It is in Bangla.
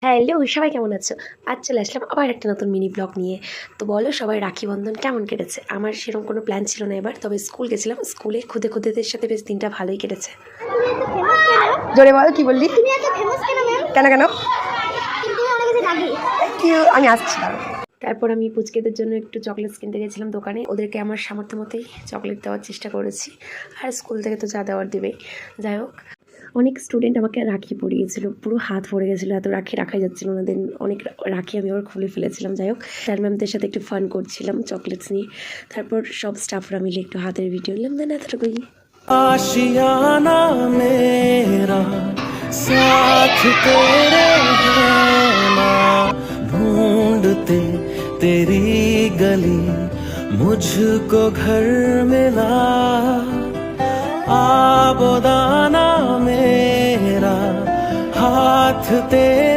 হ্যালো, সবাই কেমন আছো? আজ চলে আসলাম আবার একটা নতুন মিনি ব্লগ নিয়ে। তো বলো সবাই রাখি বন্ধন কেমন কেটেছে? আমার সেরকম কোনো প্ল্যান ছিল না এবার, তবে স্কুল গেছিলাম। স্কুলে খুদেদের সাথে বেশ দিনটা ভালোই কেটেছে। জোরে বল, কি বললি? তুমি এত ফেমাস কেন ম্যাম? কেন কেন? কিন্তু তুমি অনেক কিছু লাগে। আমি আসছিলাম। তারপর আমি পুচকেদের জন্য একটু চকলেটস কিনতে গেছিলাম দোকানে। ওদেরকে আমার সামর্থ্য মতোই চকলেট দেওয়ার চেষ্টা করেছি। আর স্কুল থেকে তো যা দেওয়ার দেবেই। যাই হোক, অনেক স্টুডেন্ট আমাকে রাখি পরিয়েছিল, পুরো হাত ভরে গেছিলো, এত রাখি রাখাই যাচ্ছিল না। দেন অনেক রাখি আমি আবার খুলে ফেলেছিলাম। যাই হোক, স্যার ম্যামদের সাথে একটু ফান করছিলাম চকলেটস নিয়ে। তারপর সব স্টাফরা মিলে একটু হাতের ভিডিও নিলাম। দেন এতটুকুই। आशियाना मेरा साथ तेरे है ना, ढूंढते तेरी गली मुझको घर मिला। आबोदाना मेरा हाथ तेरे